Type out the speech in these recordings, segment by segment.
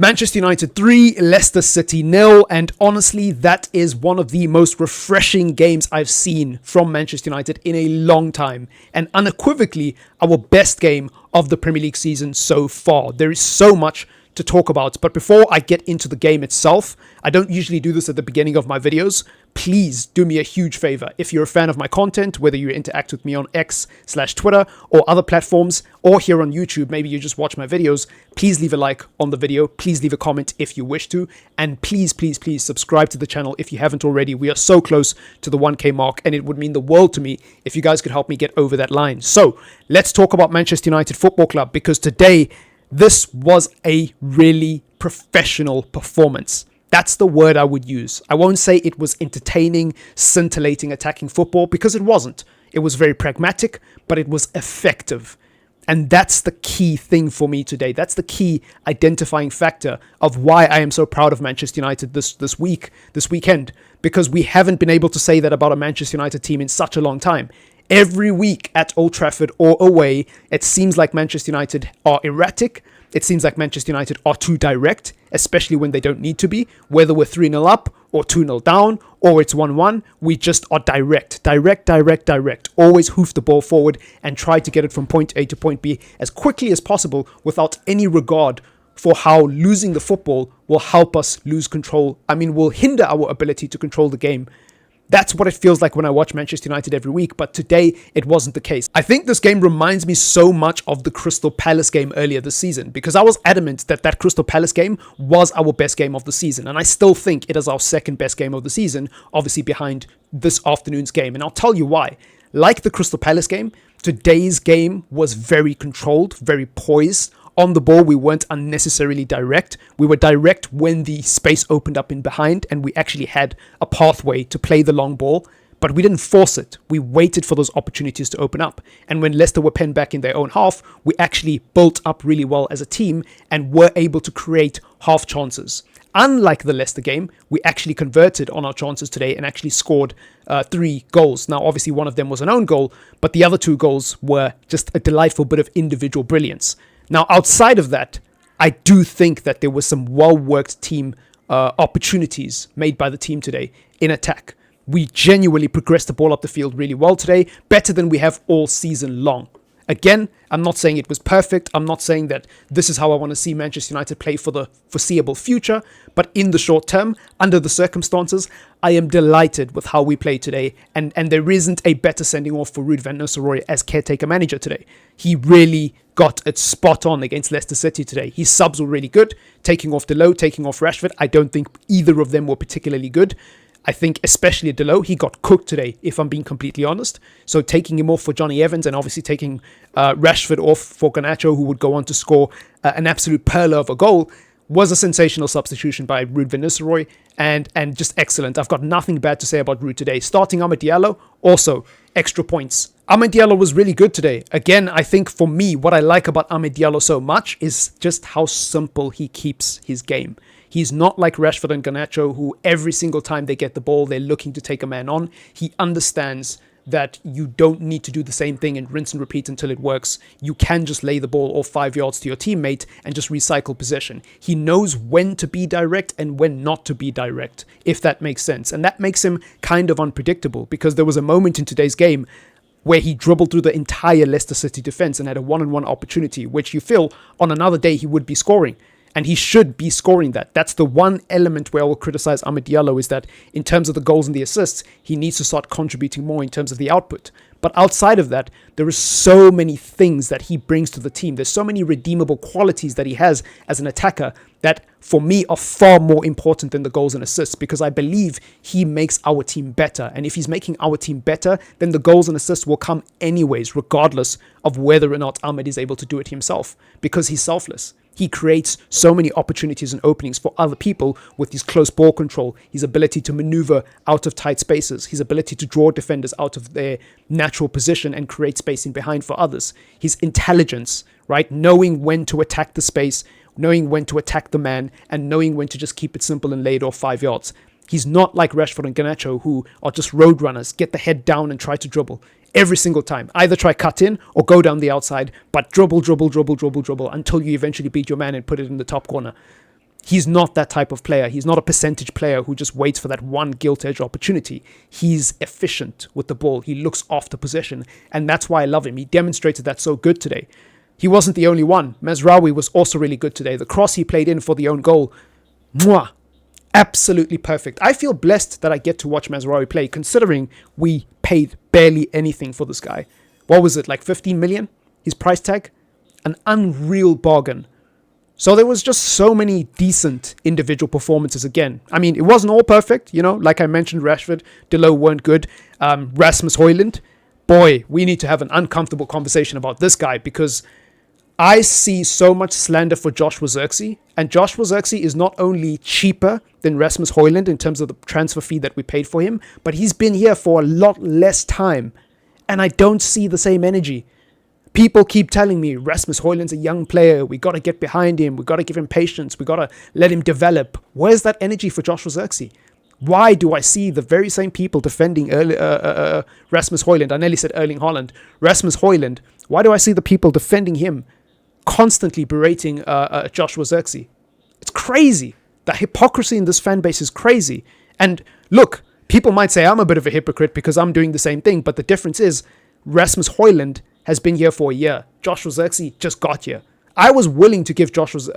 Manchester United 3, Leicester City 0, and honestly, that is one of the most refreshing games I've seen from Manchester United in a long time, and unequivocally our best game of the Premier League season so far. There is so much to talk about, but before I get into the game itself, I don't usually do this at the beginning of my videos. Please do me a huge favor. If you're a fan of my content, whether you interact with me on X/Twitter or other platforms, or here on YouTube, maybe you just watch my videos, please leave a like on the video. Please leave a comment if you wish to. And please subscribe to the channel if you haven't already. We are so close to the 1K mark, and it would mean the world to me if you guys could help me get over that line. So let's talk about Manchester United Football Club, because today, this was a really professional performance. That's the word I would use. I won't say it was entertaining, scintillating, attacking football, because it wasn't. It was very pragmatic, but it was effective. And that's the key thing for me today. That's the key identifying factor of why I am so proud of Manchester United this weekend, because we haven't been able to say that about a Manchester United team in such a long time. Every week at Old Trafford or away, it seems like Manchester United are erratic. It seems like Manchester United are too direct, especially when they don't need to be. Whether we're 3-0 up or 2-0 down or it's 1-1, we just are direct. Always hoof the ball forward and try to get it from point A to point B as quickly as possible without any regard for how losing the football will help us lose control. Will hinder our ability to control the game. That's what it feels like when I watch Manchester United every week, but today it wasn't the case. I think this game reminds me so much of the Crystal Palace game earlier this season, because I was adamant that Crystal Palace game was our best game of the season, and I still think it is our second best game of the season, obviously behind this afternoon's game, and I'll tell you why. Like the Crystal Palace game, today's game was very controlled, very poised. On the ball, we weren't unnecessarily direct. We were direct when the space opened up in behind, and we actually had a pathway to play the long ball, but we didn't force it. We waited for those opportunities to open up. And when Leicester were penned back in their own half, we actually built up really well as a team and were able to create half chances. Unlike the Leicester game, we actually converted on our chances today and actually scored 3 goals. Now, obviously, one of them was an own goal, but the other 2 goals were just a delightful bit of individual brilliance. Now, outside of that, I do think that there was some well-worked team opportunities made by the team today in attack. We genuinely progressed the ball up the field really well today, better than we have all season long. Again, I'm not saying it was perfect. I'm not saying that this is how I want to see Manchester United play for the foreseeable future. But in the short term, under the circumstances, I am delighted with how we played today. And there isn't a better sending off for Ruud van Nistelrooy as caretaker manager today. He really got it spot on against Leicester City today. His subs were really good. Taking off Delo, taking off Rashford. I don't think either of them were particularly good. I think especially Delo, he got cooked today, if I'm being completely honest. So taking him off for Johnny Evans and obviously taking Rashford off for Garnacho, who would go on to score an absolute pearler of a goal, was a sensational substitution by Ruud van Nistelrooy and just excellent. I've got nothing bad to say about Ruud today. Starting Amad Diallo, also extra points. Amad Diallo was really good today. Again, I think for me, what I like about Amad Diallo so much is just how simple he keeps his game. He's not like Rashford and Garnacho, who every single time they get the ball, they're looking to take a man on. He understands that you don't need to do the same thing and rinse and repeat until it works. You can just lay the ball off 5 yards to your teammate and just recycle possession. He knows when to be direct and when not to be direct, if that makes sense. And that makes him kind of unpredictable, because there was a moment in today's game where he dribbled through the entire Leicester City defense and had a one-on-one opportunity, which you feel on another day he would be scoring. And he should be scoring that. That's the one element where I will criticize Amad Diallo, is that in terms of the goals and the assists, he needs to start contributing more in terms of the output. But outside of that, there are so many things that he brings to the team. There's so many redeemable qualities that he has as an attacker that, for me, are far more important than the goals and assists, because I believe he makes our team better. And if he's making our team better, then the goals and assists will come anyways, regardless of whether or not Amad is able to do it himself, because he's selfless. He creates so many opportunities and openings for other people with his close ball control, his ability to maneuver out of tight spaces, his ability to draw defenders out of their natural position and create space in behind for others, his intelligence, right? Knowing when to attack the space, knowing when to attack the man, and knowing when to just keep it simple and lay it off 5 yards. He's not like Rashford and Garnacho, who are just road runners, get the head down and try to dribble. Every single time. Either try cut in or go down the outside, but dribble until you eventually beat your man and put it in the top corner. He's not that type of player. He's not a percentage player who just waits for that one gilt-edged opportunity. He's efficient with the ball. He looks after possession. And that's why I love him. He demonstrated that so good today. He wasn't the only one. Mazraoui was also really good today. The cross he played in for the own goal, mwah, absolutely perfect. I feel blessed that I get to watch Mazraoui play, considering we paid barely anything for this guy. What was it, like 15 million? His price tag? An unreal bargain. So there was just so many decent individual performances again. I mean, it wasn't all perfect, like I mentioned, Rashford, Delo weren't good. Rasmus Højlund, boy, we need to have an uncomfortable conversation about this guy, because I see so much slander for Joshua Zirkzee, and Joshua Zirkzee is not only cheaper than Rasmus Højlund in terms of the transfer fee that we paid for him, but he's been here for a lot less time, and I don't see the same energy. People keep telling me Rasmus Højlund's a young player, we got to get behind him, we got to give him patience, we got to let him develop. Where's that energy for Joshua Zirkzee? Why do I see the very same people defending Rasmus Højlund? I nearly said Erling Haaland. Rasmus Højlund, why do I see the people defending him constantly berating Joshua Zirkzee? It's crazy. The hypocrisy in this fan base is crazy. And look, people might say I'm a bit of a hypocrite because I'm doing the same thing, but the difference is Rasmus Højlund has been here for a year. Joshua Zirkzee just got here. I was willing to give Rasmus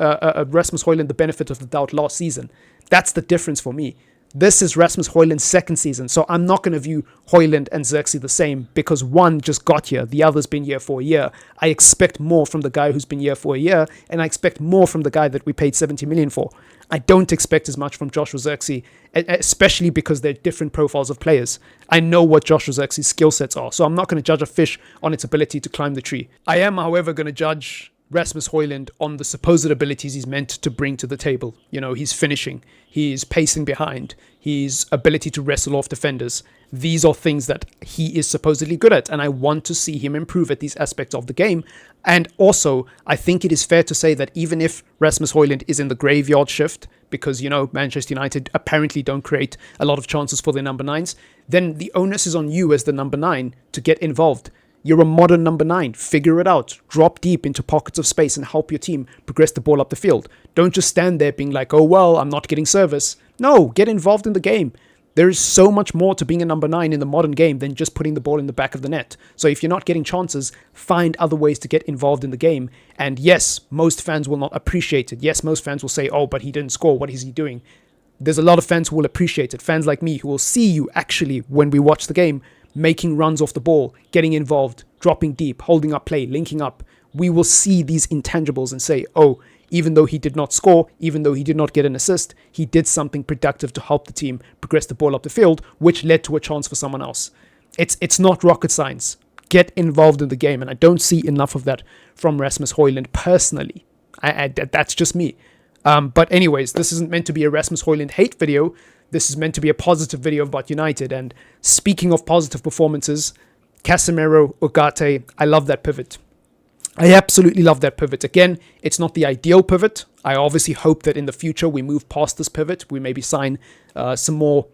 Højlund the benefit of the doubt last season. That's the difference for me. This is Rasmus Højlund's second season, so I'm not going to view Højlund and Zirkzee the same because one just got here, the other's been here for a year. I expect more from the guy who's been here for a year, and I expect more from the guy that we paid 70 million for. I don't expect as much from Joshua Zirkzee, especially because they're different profiles of players. I know what Joshua Zirkzee's skill sets are, so I'm not going to judge a fish on its ability to climb the tree. I am, however, going to judge Rasmus Højlund on the supposed abilities he's meant to bring to the table. He's finishing, he's pacing behind, his ability to wrestle off defenders. These are things that he is supposedly good at, and I want to see him improve at these aspects of the game. And also, I think it is fair to say that even if Rasmus Højlund is in the graveyard shift, because, Manchester United apparently don't create a lot of chances for their number nines, then the onus is on you as the number nine to get involved. You're a modern number 9. Figure it out. Drop deep into pockets of space and help your team progress the ball up the field. Don't just stand there being like, oh, well, I'm not getting service. No, get involved in the game. There is so much more to being a number 9 in the modern game than just putting the ball in the back of the net. So if you're not getting chances, find other ways to get involved in the game. And yes, most fans will not appreciate it. Yes, most fans will say, oh, but he didn't score. What is he doing? There's a lot of fans who will appreciate it. Fans like me who will see you actually, when we watch the game, making runs off the ball, getting involved, dropping deep, holding up play, linking up. We will see these intangibles and say, oh, even though he did not score, even though he did not get an assist, he did something productive to help the team progress the ball up the field, which led to a chance for someone else. It's not rocket science. Get involved in the game, and I don't see enough of that from Rasmus Højlund personally. That's just me. But anyways, this isn't meant to be a Rasmus Højlund hate video. This is meant to be a positive video about United. And speaking of positive performances, Casemiro, Ugarte, I love that pivot. I absolutely love that pivot. Again, it's not the ideal pivot. I obviously hope that in the future we move past this pivot. We maybe sign some more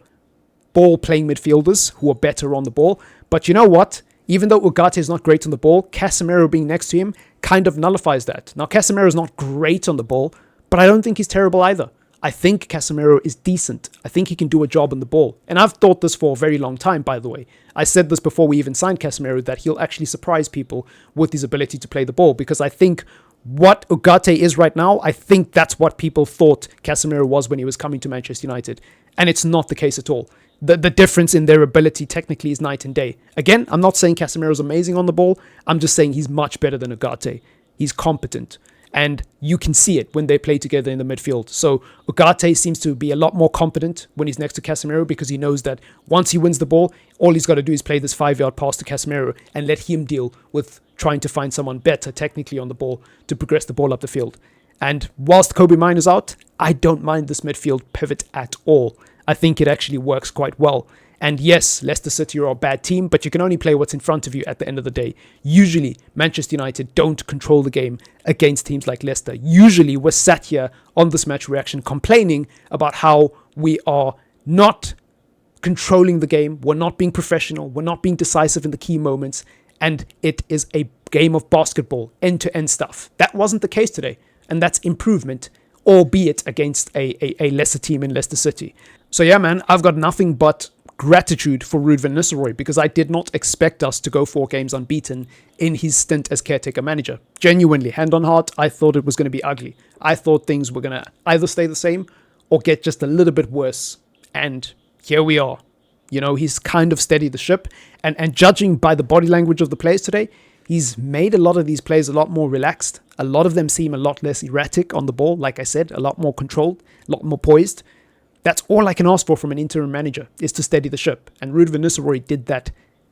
ball-playing midfielders who are better on the ball. But you know what? Even though Ugarte is not great on the ball, Casemiro being next to him kind of nullifies that. Now, Casemiro is not great on the ball, but I don't think he's terrible either. I think Casemiro is decent. I think he can do a job on the ball. And I've thought this for a very long time, by the way. I said this before we even signed Casemiro, that he'll actually surprise people with his ability to play the ball. Because I think what Ugarte is right now, I think that's what people thought Casemiro was when he was coming to Manchester United. And it's not the case at all. The difference in their ability technically is night and day. Again, I'm not saying Casemiro's amazing on the ball. I'm just saying he's much better than Ugarte. He's competent. And you can see it when they play together in the midfield. So Ugarte seems to be a lot more confident when he's next to Casemiro because he knows that once he wins the ball, all he's got to do is play this 5-yard pass to Casemiro and let him deal with trying to find someone better technically on the ball to progress the ball up the field. And whilst Kobbie Mainoo is out, I don't mind this midfield pivot at all. I think it actually works quite well. And yes, Leicester City are a bad team, but you can only play what's in front of you at the end of the day. Usually, Manchester United don't control the game against teams like Leicester. Usually, we're sat here on this match reaction complaining about how we are not controlling the game, we're not being professional, we're not being decisive in the key moments, and it is a game of basketball, end-to-end stuff. That wasn't the case today, and that's improvement albeit against a lesser team in Leicester City. So yeah, man, I've got nothing but gratitude for Ruud van Nistelrooy, because I did not expect us to go 4 games unbeaten in his stint as caretaker manager. Genuinely, hand on heart, I thought it was going to be ugly. I thought things were going to either stay the same or get just a little bit worse. And here we are. You know, he's kind of steadied the ship. And judging by the body language of the players today, he's made a lot of these players a lot more relaxed. A lot of them seem a lot less erratic on the ball. Like I said, a lot more controlled, a lot more poised. That's all I can ask for from an interim manager, is to steady the ship. And Ruud van Nistelrooy did that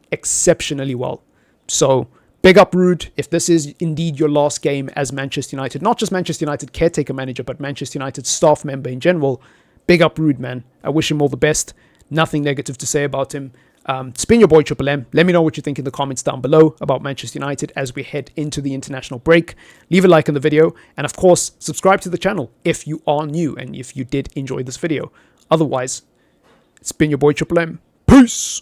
exceptionally well. So, big up Ruud. If this is indeed your last game as Manchester United, not just Manchester United caretaker manager, but Manchester United staff member in general, big up Ruud, man. I wish him all the best. Nothing negative to say about him. It's been your boy Triple M. Let me know what you think in the comments down below about Manchester United as we head into the international break. Leave a like on the video, and of course, subscribe to the channel if you are new and if you did enjoy this video. Otherwise, it's been your boy Triple M. Peace!